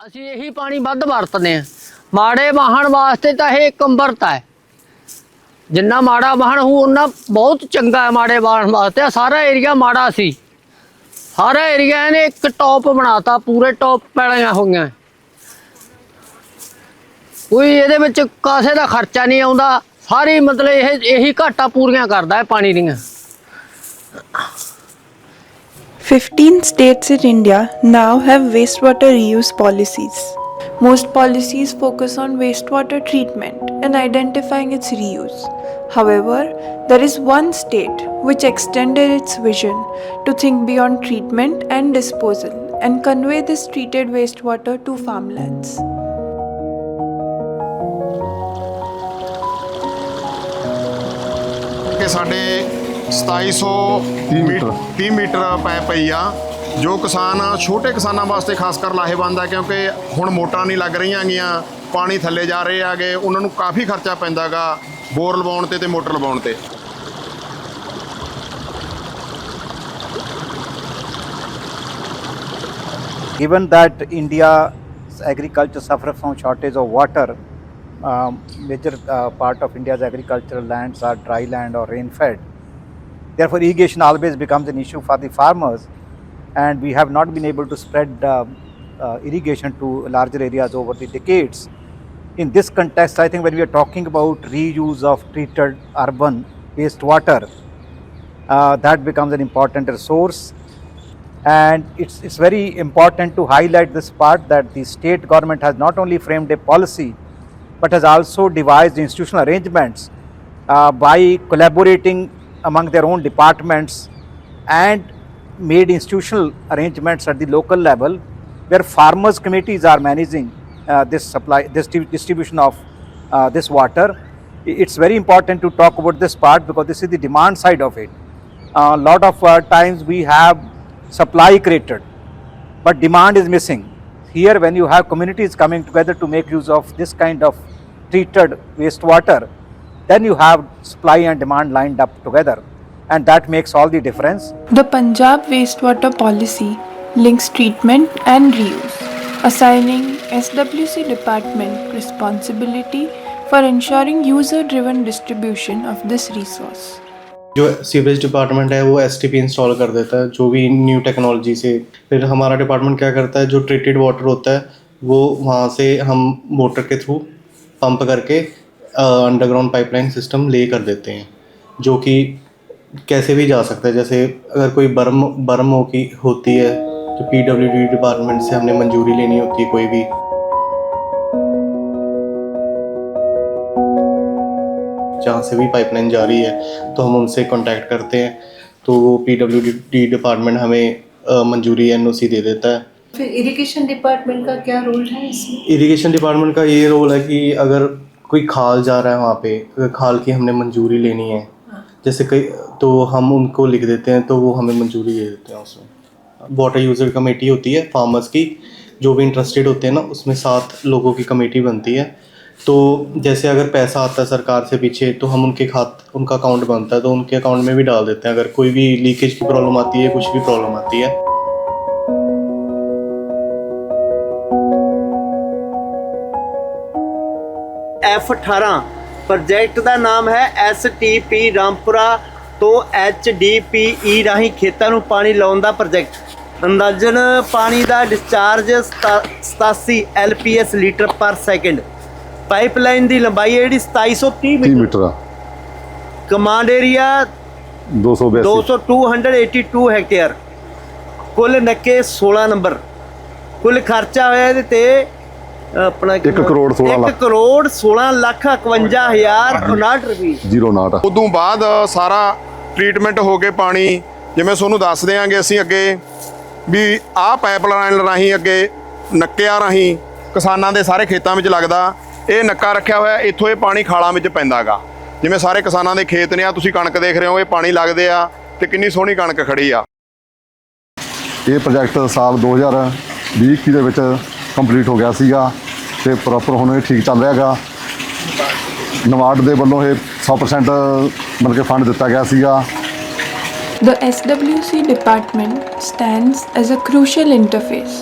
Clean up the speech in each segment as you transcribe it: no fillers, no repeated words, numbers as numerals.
ਅਸੀਂ ਇਹੀ ਪਾਣੀ ਵੱਧ ਵਰਤਦੇ ਆ। ਮਾੜੇ ਵਾਹਣ ਵਾਸਤੇ ਤਾਂ ਇਹ ਇੱਕ ਅੰਮ੍ਰਿਤ ਹੈ। ਜਿੰਨਾ ਮਾੜਾ ਵਾਹਣ ਹੋ ਉਹਨਾਂ ਬਹੁਤ ਚੰਗਾ ਹੈ ਮਾੜੇ ਵਾਹਣ ਵਾਸਤੇ। ਸਾਰਾ ਏਰੀਆ ਮਾੜਾ ਸੀ, ਸਾਰਾ ਏਰੀਆ ਇਹਨੇ ਇੱਕ ਟੌਪ ਬਣਾਤਾ, ਪੂਰੇ ਟੌਪ ਪੈਲੀਆਂ ਹੋਈਆਂ। ਕੋਈ ਇਹਦੇ ਵਿੱਚ ਕਾਸੇ ਦਾ ਖਰਚਾ ਨਹੀਂ ਆਉਂਦਾ। ਸਾਰੀ ਮਤਲਬ ਇਹੀ ਘਾਟਾਂ ਪੂਰੀਆਂ ਕਰਦਾ ਹੈ ਪਾਣੀ ਦੀਆਂ। 15 states in India now have wastewater reuse policies. Most policies focus on wastewater treatment and identifying its reuse. However, there is one state which extended its vision to think beyond treatment and disposal and convey this treated wastewater to farmlands. ਕਿ ਸਾਡੇ 2730 metre pipe ਪਈ ਆ, ਜੋ ਕਿਸਾਨ ਛੋਟੇ ਕਿਸਾਨਾਂ ਵਾਸਤੇ ਖਾਸ ਕਰ ਲਾਹੇਵੰਦ ਆ, ਕਿਉਂਕਿ ਹੁਣ ਮੋਟਰਾਂ ਨਹੀਂ ਲੱਗ ਰਹੀਆਂ ਗੀਆਂ, ਪਾਣੀ ਥੱਲੇ ਜਾ ਰਹੇ ਆਗੇ, ਉਹਨਾਂ ਨੂੰ ਕਾਫੀ ਖਰਚਾ ਪੈਂਦਾ ਗਾ ਬੋਰ ਲਵਾਉਣ ਤੇ ਮੋਟਰ ਲਵਾਉਣ ਤੇ। Given that India's agriculture suffers from shortage of water, major part of India's agricultural lands are dry land or rain fed. Therefore, irrigation always becomes an issue for the farmers, and we have not been able to spread irrigation to larger areas over the decades. In this context, I think when we are talking about reuse of treated urban wastewater, that becomes an important resource. And it's very important to highlight this part, that the state government has not only framed a policy but has also devised institutional arrangements by collaborating among their own departments and made institutional arrangements at the local level where farmers committees are managing this distribution of this water. It's very important to talk about this part because this is the demand side of it. A lot of times we have supply created but demand is missing. Here when you have communities coming together to make use of this kind of treated wastewater, then you have supply and demand lined up together, and that makes all the difference. The Punjab wastewater policy links treatment and reuse, assigning SWC department responsibility for ensuring user-driven distribution of this resource. जो sewage department है वो STP install कर देता है जो भी new technology से। फिर हमारा डिपार्टमेंट क्या करता है, जो ट्रीटेड वाटर होता है वो वहाँ से हम मोटर के थ्रू पंप करके अंडरग्राउंड पाइपलाइन सिस्टम ले कर देते हैं, जो कि कैसे भी जा सकता है। जैसे अगर कोई बर्म होती है तो PWD डिपार्टमेंट से हमने मंजूरी लेनी होती है। कोई भी जहाँ से भी पाइपलाइन जा रही है तो हम उनसे कांटेक्ट करते हैं, तो वो PWD डिपार्टमेंट हमें मंजूरी NOC दे देता है। फिर इरिगेशन डिपार्टमेंट का क्या रोल है इसमें? इरिगेशन डिपार्टमेंट का ये रोल है कि अगर कोई खाल जा रहा है वहाँ पे, अगर खाल की हमने मंजूरी लेनी है, जैसे कई, तो हम उनको लिख देते हैं तो वो हमें मंजूरी दे देते हैं। उसमें वाटर यूज़र कमेटी होती है फार्मर्स की, जो भी इंटरेस्टेड होते हैं ना, उसमें 7 लोगों की कमेटी बनती है। तो जैसे अगर पैसा आता है सरकार से पीछे तो हम उनका अकाउंट बनता है तो उनके अकाउंट में भी डाल देते हैं। अगर कोई भी लीकेज की प्रॉब्लम आती है, कुछ भी प्रॉब्लम आती है। F18 ਪ੍ਰੋਜੈਕਟ ਦਾ ਨਾਮ ਹੈ STP ਰਾਮਪੁਰਾ ਤੋਂ HDPE ਰਾਹੀਂ ਖੇਤਾਂ ਨੂੰ ਪਾਣੀ ਲਾਉਣ ਦਾ ਪ੍ਰੋਜੈਕਟ। ਅੰਦਾਜ਼ਨ ਪਾਣੀ ਦਾ discharge 87 LPS litre per second. Pipeline ਦੀ ਲੰਬਾਈ ਹੈ ਜਿਹੜੀ 2730 ਮੀਟਰ ਆ। Command area 282 hectare. ਕੁੱਲ ਨੱਕੇ 16 ਨੰਬਰ। ਕੁੱਲ ਖਰਚਾ ਹੋਇਆ ਇਹਦੇ ਤੇ ਆਪਣਾ 1 ਕਰੋੜ 16 ਲੱਖ 51,059 ਰੁਪਏ 09। ਉਦੋਂ ਬਾਅਦ ਸਾਰਾ ਟ੍ਰੀਟਮੈਂਟ ਹੋ ਕੇ ਪਾਣੀ, ਜਿਵੇਂ ਤੁਹਾਨੂੰ ਦੱਸ ਦਿਆਂਗੇ ਅਸੀਂ ਅੱਗੇ ਵੀ ਆਹ ਪਾਈਪਲਾਈਨ ਰਾਹੀਂ ਅੱਗੇ ਨੱਕਿਆਂ ਰਾਹੀਂ ਕਿਸਾਨਾਂ ਦੇ ਸਾਰੇ ਖੇਤਾਂ ਵਿੱਚ ਲੱਗਦਾ। ਇਹ ਨੱਕਾ ਰੱਖਿਆ ਹੋਇਆ, ਇੱਥੋਂ ਇਹ ਪਾਣੀ ਖਾਲਾਂ ਵਿੱਚ ਪੈਂਦਾ ਗਾ। ਜਿਵੇਂ ਸਾਰੇ ਕਿਸਾਨਾਂ ਦੇ ਖੇਤ ਨੇ, ਆ ਤੁਸੀਂ ਕਣਕ ਦੇਖ ਰਹੇ ਹੋ, ਇਹ ਪਾਣੀ ਲੱਗਦੇ ਆ ਤੇ ਕਿੰਨੀ ਸੋਹਣੀ ਕਣਕ ਖੜੀ ਆ। ਇਹ ਪ੍ਰੋਜੈਕਟ ਸਾਲ 2020 ਦੇ ਵਿੱਚ ਕੰਪਲੀਟ ਹੋ ਗਿਆ ਸੀਗਾ ਤੇ ਪ੍ਰੋਪਰ ਹੁਣ ਇਹ ਠੀਕ ਚੱਲ ਰਿਹਾ ਗਾ। ਨਵਾਡ ਦੇ ਵੱਲੋਂ ਇਹ 100% ਮਤਲਬ ਕਿ ਫੰਡ ਦਿੱਤਾ ਗਿਆ ਸੀਗਾ। The SWC department stands as a crucial interface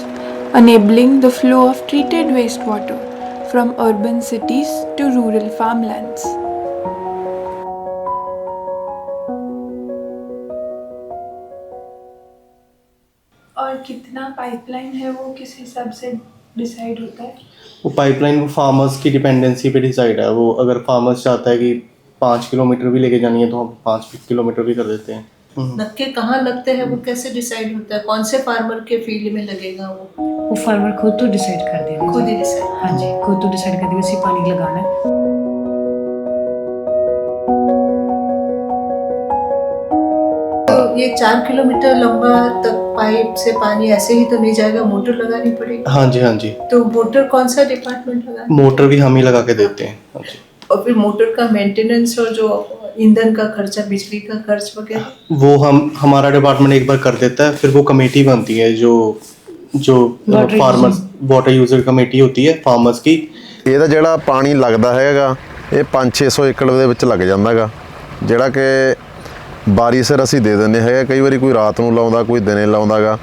enabling the flow of treated wastewater from urban cities to rural farmlands. और कितना पाइपलाइन है वो किस हिसाब से डिसाइड होता है? वो पाइपलाइन फार्मर्स की डिपेंडेंसी पे डिसाइड है। वो अगर फार्मर्स चाहता है कि 5 किलोमीटर भी लेके जानी है तो हम 5 किलोमीटर भी कर देते हैं। नक्के कहाँ लगते हैं वो कैसे डिसाइड होता है? कौन से फार्मर के फील्ड में लगेगा वो फार्मर खुद तो डिसाइड कर देगा। खुद ही डिसाइड? हाँ जी, खुद तो डिसाइड कर देगा इसी पानी लगाना है। तो ये 4 किलोमीटर लंबा तक पाइप से पानी ऐसे ही तो नहीं जाएगा, मोटर लगानी पड़ेगी? हाँ जी, हाँ जी। तो मोटर कौन सा डिपार्टमेंट लगाना? मोटर भी हम ही लगा के देते हैं। हाँ जी। और फिर मोटर का मेंटेनेंस और जो ईंधन का खर्चा, बिजली का खर्च वगैरह वो हमारा डिपार्टमेंट एक बार कर देता है, फिर वो कमेटी बनती है जो फार्मर्स वाटर यूजर कमेटी होती है फार्मर्स की। ਇਹਦਾ ਜਿਹੜਾ ਪਾਣੀ ਲੱਗਦਾ ਹੈਗਾ ਇਹ 5-600 ਏਕੜ ਦੇ ਵਿੱਚ ਲੱਗ ਜਾਂਦਾ ਹੈਗਾ, ਜਿਹੜਾ ਕਿ ਬਾਰੀ ਸਿਰ ਅਸੀਂ ਦੇ ਦਿੰਦੇ ਹੈਗੇ। ਕਈ ਵਾਰੀ ਕੋਈ ਰਾਤ ਨੂੰ ਲਾਉਂਦਾ, ਕੋਈ ਦਿਨੇ ਲਾਉਂਦਾ ਗਾ।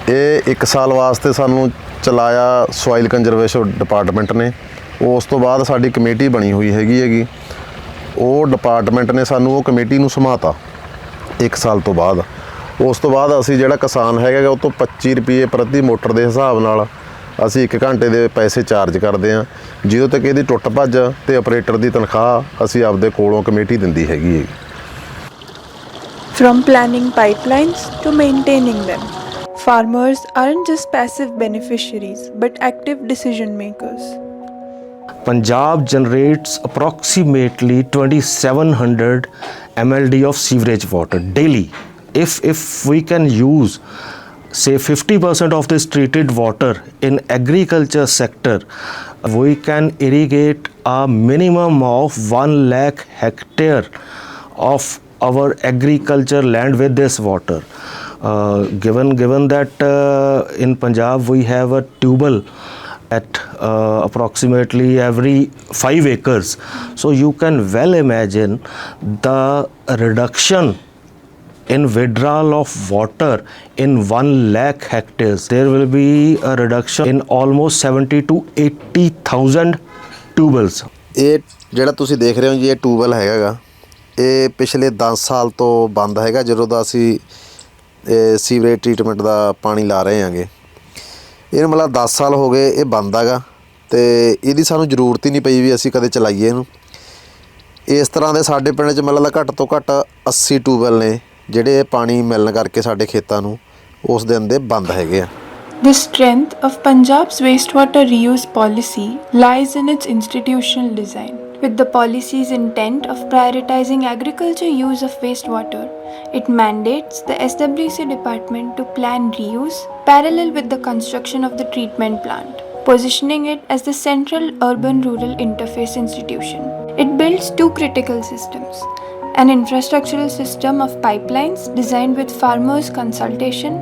ਇਹ 1 ਸਾਲ ਵਾਸਤੇ ਸਾਨੂੰ ਚਲਾਇਆ ਸੋਇਲ ਕੰਜ਼ਰਵੇਸ਼ਨ ਡਿਪਾਰਟਮੈਂਟ ਨੇ। ਉਸ ਤੋਂ ਬਾਅਦ ਸਾਡੀ ਕਮੇਟੀ ਬਣੀ ਹੋਈ ਹੈਗੀ। ਉਹ ਡਿਪਾਰਟਮੈਂਟ ਨੇ ਸਾਨੂੰ ਉਹ ਕਮੇਟੀ ਨੂੰ ਸਮਝਾਤਾ 1 ਸਾਲ ਤੋਂ ਬਾਅਦ। ਉਸ ਤੋਂ ਬਾਅਦ ਅਸੀਂ ਜਿਹੜਾ ਕਿਸਾਨ ਹੈਗਾ ਉਹ ਤੋਂ 25 ਰੁਪਏ ਪ੍ਰਤੀ ਮੋਟਰ ਦੇ ਹਿਸਾਬ ਨਾਲ ਅਸੀਂ 1 ਘੰਟੇ ਦੇ ਪੈਸੇ ਚਾਰਜ ਕਰਦੇ ਹਾਂ। ਜਦੋਂ ਤੱਕ ਇਹਦੀ ਟੁੱਟ ਭੱਜ ਤੇ ਆਪਰੇਟਰ ਦੀ ਤਨਖਾਹ ਅਸੀਂ ਆਪਦੇ ਕੋਲੋਂ ਕਮੇਟੀ ਦਿੰਦੀ ਹੈਗੀ। From planning pipelines to maintaining them, farmers aren't just passive beneficiaries but active decision makers. Punjab generates approximately 2700 MLD of sewerage water daily. If we can use say 50% of this treated water in agriculture sector, we can irrigate a minimum of 1 lakh hectare of our agriculture land with this water. Given that in Punjab we have a tubal at approximately every 5 acres, so you can well imagine the reduction in withdrawal of water in 1 lakh hectares. There will be a reduction in almost 70 to 80,000 tubals. ਇਹ ਜਿਹੜਾ ਤੁਸੀਂ ਦੇਖ ਰਹੇ ਹੋ ਜੀ, ਇਹ tubewell ਹੈਗਾ, ਇਹ ਪਿਛਲੇ 10 ਸਾਲ ਤੋਂ ਬੰਦ ਹੈਗਾ। ਜਦੋਂ ਦਾ ਅਸੀਂ ਸੀਵਰੇਜ ਟ੍ਰੀਟਮੈਂਟ ਦਾ ਪਾਣੀ ਲਾ ਰਹੇ ਹਾਂਗੇ, ਇਹਨੂੰ ਮਤਲਬ 10 ਸਾਲ ਹੋ ਗਏ ਇਹ ਬੰਦ ਹੈਗਾ ਤੇ ਇਹਦੀ ਸਾਨੂੰ ਜ਼ਰੂਰਤ ਹੀ ਨਹੀਂ ਪਈ ਵੀ ਅਸੀਂ ਕਦੇ ਚਲਾਈਏ ਇਹਨੂੰ। ਇਸ ਤਰ੍ਹਾਂ ਦੇ ਸਾਡੇ ਪਿੰਡ 'ਚ ਮਤਲਬ ਘੱਟ ਤੋਂ ਘੱਟ 80 ਟਿਊਬਵੈੱਲ ਨੇ ਜਿਹੜੇ ਪਾਣੀ ਮਿਲਣ ਕਰਕੇ ਸਾਡੇ ਖੇਤਾਂ ਨੂੰ ਉਸ ਦਿਨ ਦੇ ਬੰਦ ਹੈਗੇ ਆ। The strength of Punjab's wastewater reuse policy lies in its institutional design. With the policy's intent of prioritizing agriculture use of wastewater, it mandates the SWC department to plan reuse parallel with the construction of the treatment plant, positioning it as the central urban-rural interface institution. It builds 2 critical systems: an infrastructural system of pipelines designed with farmers' consultation,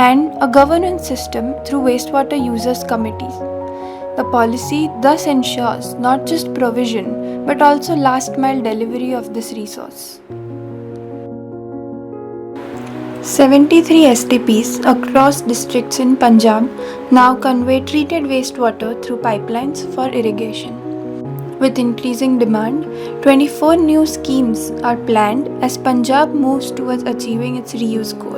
and a governance system through wastewater users committees. The policy thus ensures not just provision but also last mile delivery of this resource. 73 STPs across districts in Punjab now convey treated wastewater through pipelines for irrigation. With increasing demand, 24 new schemes are planned as Punjab moves towards achieving its reuse goal.